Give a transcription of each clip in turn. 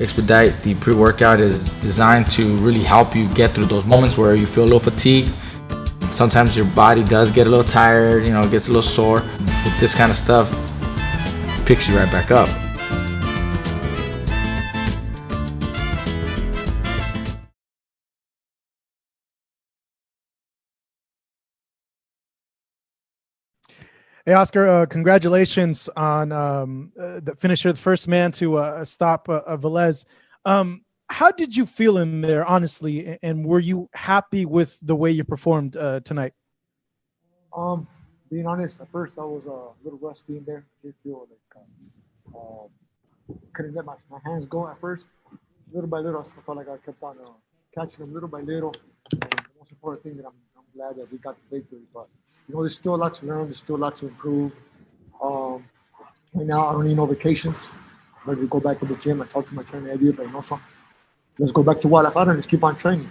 Expedite, the pre-workout, is designed to really help you get through those moments where you feel a little fatigued. Sometimes your body does get a little tired, gets a little sore. With this kind of stuff, it picks you right back up. Hey, Oscar, congratulations on the finisher, the first man to stop Velez. How did you feel in there, honestly, and were you happy with the way you performed tonight? Being honest, at first I was a little rusty in there. Didn't feel couldn't let my hands go at first. Little by little, I still felt like I kept on catching them little by little. And the most important thing that I'm glad that we got the victory. But there's still a lot to learn. There's still a lot to improve. Right now, I don't need no vacations. I'm ready to go back to the gym. I talked to my trainer Eddie, but so let's go back to Guadalajara and let's keep on training.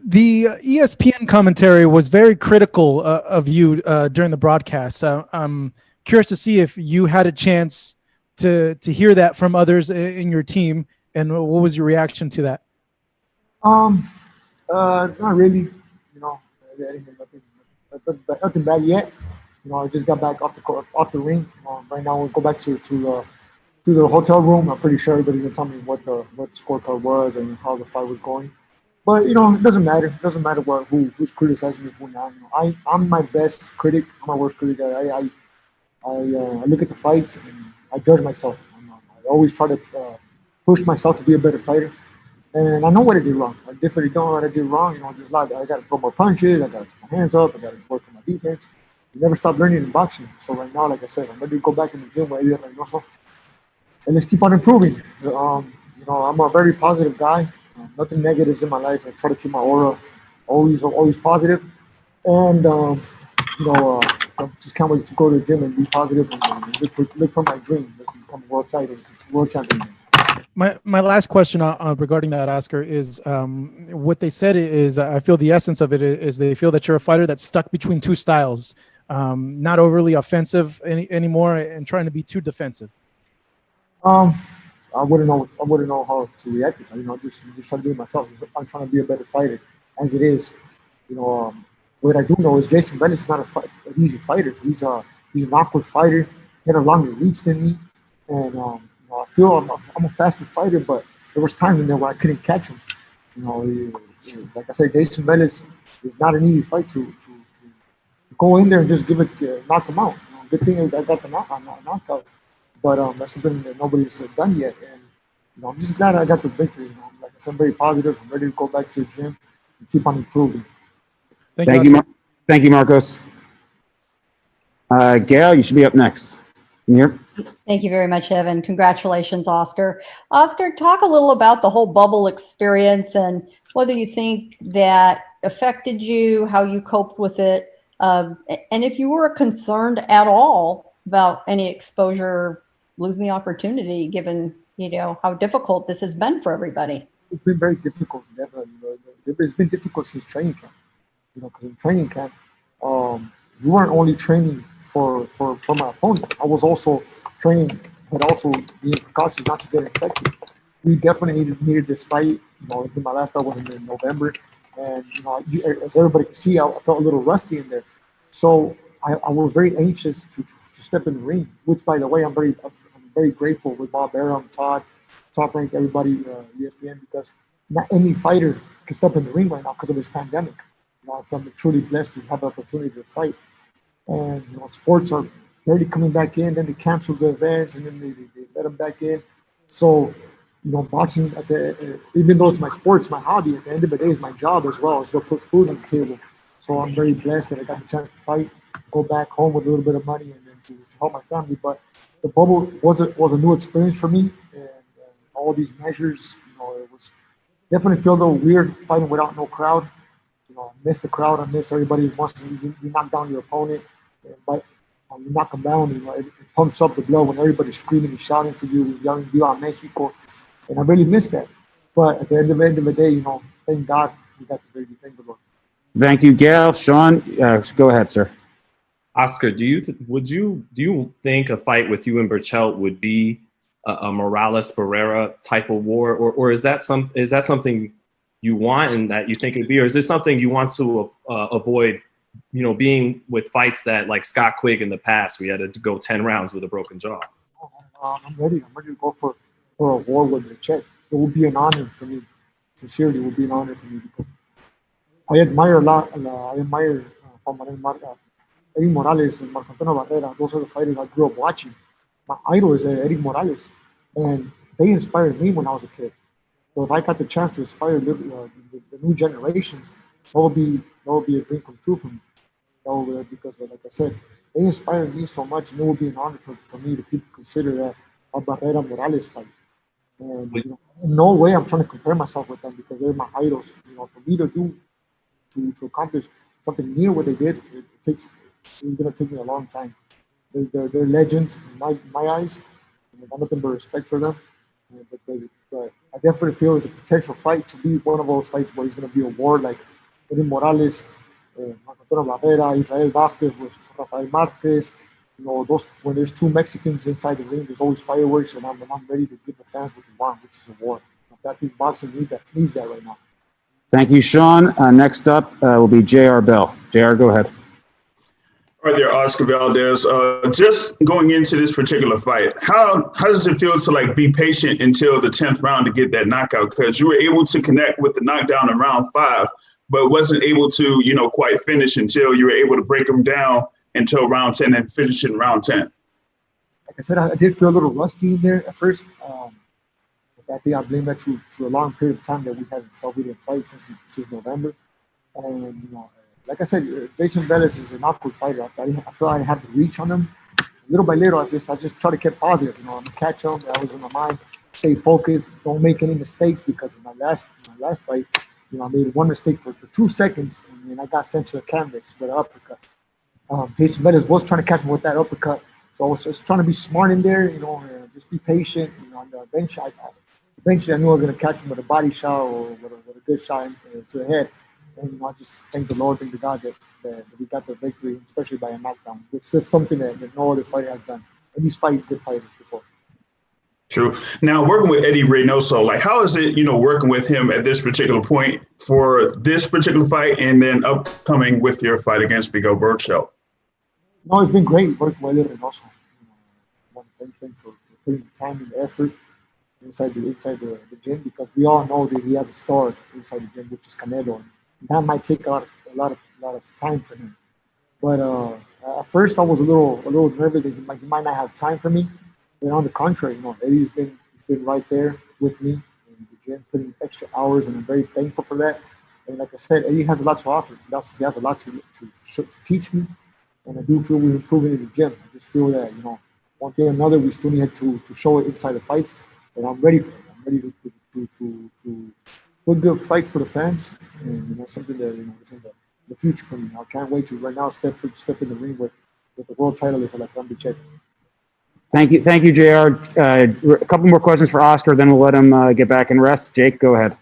The ESPN commentary was very critical of you during the broadcast. I'm curious to see if you had a chance to hear that from others in your team, and what was your reaction to that? Not really. Nothing bad yet. I just got back off the ring. Right now, we'll go back to the hotel room. I'm pretty sure everybody's gonna tell me what the scorecard was and how the fight was going. But it doesn't matter. It doesn't matter who's criticizing me, who not. I'm my best critic. I'm my worst critic. I look at the fights and I judge myself. I always try to push myself to be a better fighter. And I know what I did wrong. I definitely know what I did wrong. Just like I got to throw more punches. I got to put my hands up. I got to work on my defense. You never stop learning in boxing. So right now, like I said, I'm ready to go back in the gym with Eddie Reynoso, and let's keep on improving. I'm a very positive guy. Nothing negatives in my life. I try to keep my aura always positive. And I just can't wait to go to the gym and be positive and look for my dream. Let's become world champion. My last question regarding that, Oscar, is what they said is, I feel the essence of it is they feel that you're a fighter that's stuck between two styles, not overly offensive anymore and trying to be too defensive. I wouldn't know how to react. Just trying to do it myself. I'm trying to be a better fighter as it is. What I do know is Jayson Velez is not an easy fighter. He's an awkward fighter. He had a longer reach than me, and I feel I'm a faster fighter, but there was times in there where I couldn't catch him. Like I said, Jayson Velez is not an easy fight to go in there and just knock him out. Good thing I got the knockout, but that's something that nobody's done yet. And I'm just glad I got the victory. Like I said, I'm very positive. I'm ready to go back to the gym and keep on improving. Thank you, Marcos. Gail, you should be up next. Here. Thank you very much, Evan. Congratulations, Oscar. Oscar, talk a little about the whole bubble experience and whether you think that affected you, how you coped with it, and if you were concerned at all about any exposure, losing the opportunity, given how difficult this has been for everybody. It's been very difficult. It's been difficult since training camp. Because in training camp, we weren't only training for my opponent. I was also training, but also being cautious not to get infected. We definitely needed this fight. My last fight was in November, and as everybody can see, I felt a little rusty in there. So I was very anxious to step in the ring. Which, by the way, I'm very grateful with Barrera and Todd, Top Rank, everybody, ESPN, because not any fighter can step in the ring right now because of this pandemic. I'm truly blessed to have the opportunity to fight. And sports are barely coming back in. Then they cancel the events, and then they let them back in. So, boxing, even though it's my sport, it's my hobby, at the end of the day, it's my job as well. It's what puts food on the table. So I'm very blessed that I got the chance to fight, go back home with a little bit of money, and then to help my family. But the bubble was a new experience for me, and all these measures, it was definitely feel a little weird fighting without no crowd. I miss the crowd. I miss everybody who wants to. You knock down your opponent, but you knock them down. It pumps up the blood when everybody's screaming and shouting for you, yelling "Viva Mexico," and I really miss that. But at the end of the day, thank God we got the baby. Thank the Lord. Thank you, Gail. Sean, go ahead, sir. Oscar, do you think a fight with you and Berchelt would be a Morales Barrera type of war, or is that something you want and that you think it'd be, or is this something you want to avoid? You know, being with fights that like Scott Quigg in the past, we had to go 10 rounds with a broken jaw. I'm ready. I'm ready to go for a war with Berchelt. It would be an honor for me. Sincerely, it would be an honor for me because I admire a lot. I admire Eddie Morales and Marco Antonio Barrera. Those are the fighters I grew up watching. My idol is Eddie Morales, and they inspired me when I was a kid. So if I got the chance to inspire the new generations, that would be a dream come true for me. Because, like I said, they inspired me so much, and it would be an honor for me to people consider that a Barrera Morales fight. And you know, in no way I'm trying to compare myself with them because they're my idols. You know, for me to accomplish something near what they did, it's gonna take me a long time. They're legends in my eyes. And I got nothing but respect for them. But I definitely feel it's a potential fight to be one of those fights where it's going to be a war like Eddie Morales, Marco Antonio Barrera, Israel Vasquez with Rafael Marquez. You know, those when there's two Mexicans inside the ring, there's always fireworks, and I'm ready to give the fans what they want, which is a war. I think boxing needs that right now. Thank you, Sean. Next up will be J.R. Bell. J.R., go ahead. All right there, Oscar Valdez. Just going into this particular fight, how does it feel to like be patient until the 10th round to get that knockout? Because you were able to connect with the knockdown in round 5, but wasn't able to, you know, quite finish until you were able to break them down until round 10 and finish in round 10. Like I said, I did feel a little rusty in there at first. I think I blame that to a long period of time that we didn't fight since November. And you know, like I said, Jayson Velez is an awkward fighter. I feel I have to reach on him. Little by little, I just try to keep positive. You know, I'm catch him. That was in my mind. Stay focused. Don't make any mistakes because in my last fight, you know, I made one mistake for 2 seconds and then I got sent to the canvas with an uppercut. Jayson Velez was trying to catch me with that uppercut, so I was just trying to be smart in there. You know, just be patient. You know, on the bench, eventually I knew I was going to catch him with a body shot or with a good shot to the head. And you know, I just thank the Lord, thank the God that we got the victory, especially by a knockdown. It's just something that no other fighter has done. And he's fighting good fighters before. True. Now, working with Eddie Reynoso, like how is it, you know, working with him at this particular point for this particular fight and then upcoming with your fight against Miguel Berchelt? No, it's been great working with Eddie Reynoso. I want to thank him for putting the time and the effort inside the gym because we all know that he has a star inside the gym, which is Canelo. And that might take a lot of time for him. But at first I was a little nervous that he might not have time for me. But on the contrary, you know, Eddie's been right there with me in the gym, putting extra hours, and I'm very thankful for that. And like I said, Eddie has a lot to offer. He has a lot to teach me, and I do feel we're improving in the gym. I just feel that, you know, one day or another we still need to show it inside the fights, and I'm ready for it. I'm ready to put good fights for the fans, and you know, something that, you know, is in the future for me. I can't wait to right now step in the ring with the world title if I like Berchelt. Thank you, JR. A couple more questions for Oscar, then we'll let him get back and rest. Jake, go ahead.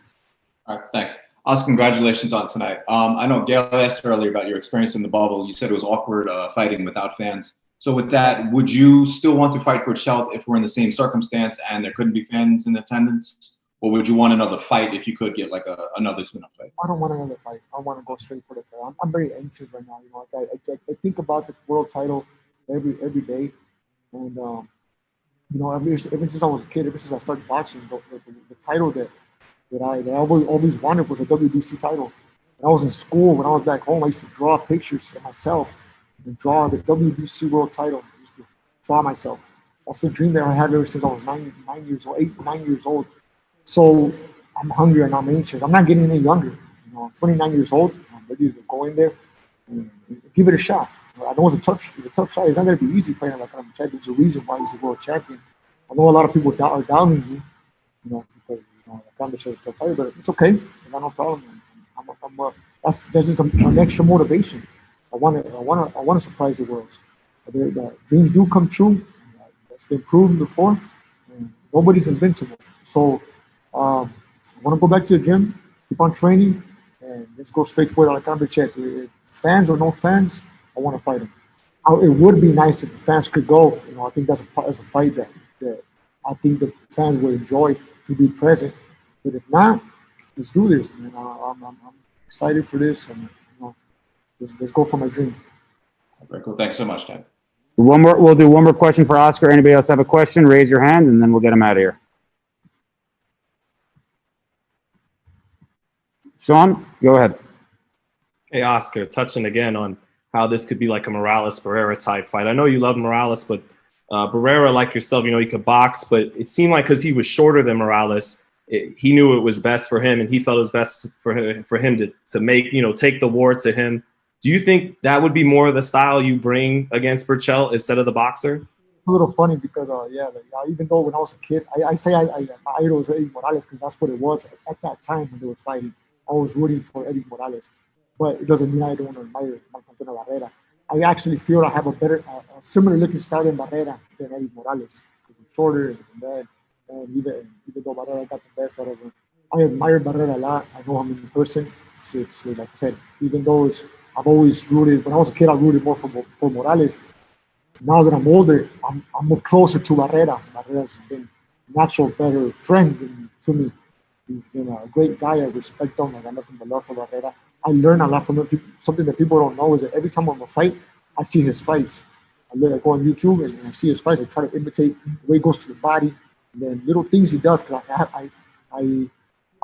All right, thanks. Oscar, congratulations on tonight. I know Gail asked earlier about your experience in the bubble. You said it was awkward fighting without fans. So with that, would you still want to fight Berchelt if we're in the same circumstance and there couldn't be fans in attendance? Or would you want another fight if you could get like another tune-up fight? I don't want another fight. I want to go straight for the title. I'm very anxious right now. You know, I think about the world title every day. And, you know, ever since I was a kid, ever since I started boxing, the title that I always wanted was a WBC title. When I was in school, when I was back home, I used to draw pictures of myself and draw the WBC world title. I used to draw myself. That's the dream that I had ever since I was 9 years old. So I'm hungry and I'm anxious. I'm not getting any younger. You know, I'm 29 years old. I'm ready to go in there and give it a shot. I know it's a tough shot. It's not going to be easy playing like Berchelt. There's a reason why he's a world champion. I know a lot of people are doubting me, you know, because Berchelt is a tough fighter, but it's okay. I got no problem. That's just an extra motivation. I want to surprise the world. The dreams do come true. That's been proven before. And nobody's invincible. So I want to go back to the gym, keep on training, and just go straight for it like Berchelt. Fans or no fans, I want to fight him. It would be nice if the fans could go. You know, I think that's a fight that I think the fans will enjoy to be present. But if not, let's do this, man. I'm excited for this, and let's go for my dream. Very cool. Thanks so much, Ted. We'll do one more question for Oscar. Anybody else have a question? Raise your hand, and then we'll get him out of here. Sean, go ahead. Hey, Oscar, touching again on how this could be like a Morales-Barrera type fight. I know you love Morales, but Barrera, like yourself, he could box, but it seemed like because he was shorter than Morales, he knew it was best for him, and he felt it was best for him to make, take the war to him. Do you think that would be more of the style you bring against Berchelt instead of the boxer? It's a little funny because, even though when I was a kid, I say my idol was Eddie Morales because that's what it was at that time when they were fighting. I was rooting for Eddie Morales, but it doesn't mean I don't admire Barrera. I actually feel I have a similar looking style than Barrera than Eddie Morales. He's shorter and bad, and even though Barrera got the best out of him, I admire Barrera a lot. I know him in person. It's like I said, even though I've always rooted. When I was a kid, I rooted more for Morales. Now that I'm older, I'm more closer to Barrera. Barrera's been a natural, better friend to me. He's been a great guy. I respect him. I got nothing but love for Barrera. I learn a lot from him. Something that people don't know is that every time I'm a fight, I see his fights. I go on YouTube and I see his fights. I try to imitate the way he goes to the body, and then little things he does. Cause I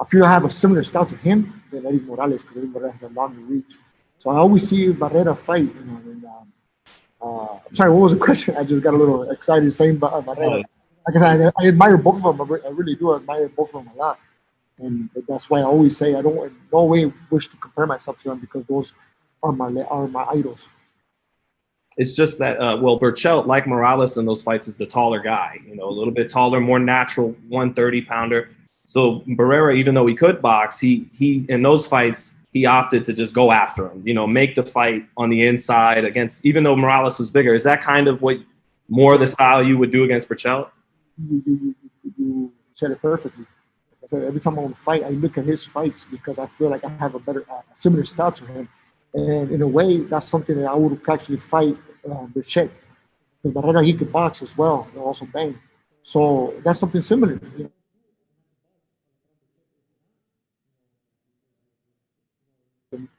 feel I have a similar style to him than Eddie Morales because Eddie Morales has a longer reach. So I always see Barrera fight. I'm sorry, what was the question? I just got a little excited saying Barrera. Like I said, I admire both of them. I really do admire both of them a lot. And that's why I always say I don't in no way wish to compare myself to them because those are my idols. It's just that, Berchelt, like Morales in those fights, is the taller guy, a little bit taller, more natural, 130-pounder. So Barrera, even though he could box, he in those fights, he opted to just go after him, make the fight on the inside against, even though Morales was bigger. Is that kind of what more the style you would do against Berchelt? You said it perfectly. Like I said, every time I want to fight, I look at his fights because I feel like I have a similar style to him. And in a way, that's something that I would actually fight Berchelt. Because Barrera, he could box as well, and also bang. So that's something similar.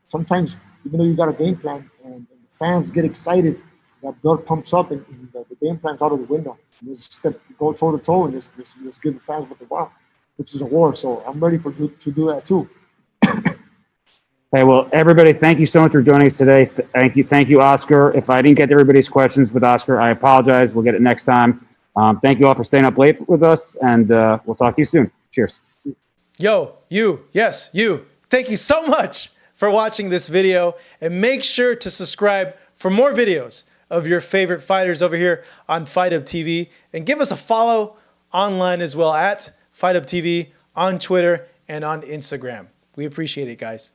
Sometimes, even though you got a game plan and the fans get excited, that blood pumps up and the game plan's out of the window. Just go toe to toe and just give the fans what they want, which is a war. So I'm ready to do that too. Hey, well, everybody, thank you so much for joining us today. Thank you, Oscar. If I didn't get to everybody's questions with Oscar, I apologize. We'll get it next time. Thank you all for staying up late with us, and we'll talk to you soon. Cheers. Yo, you, yes, you. Thank you so much for watching this video, and make sure to subscribe for more videos of your favorite fighters over here on Fight Up TV, and give us a follow online as well at Fight Up TV on Twitter and on Instagram. We appreciate it, guys.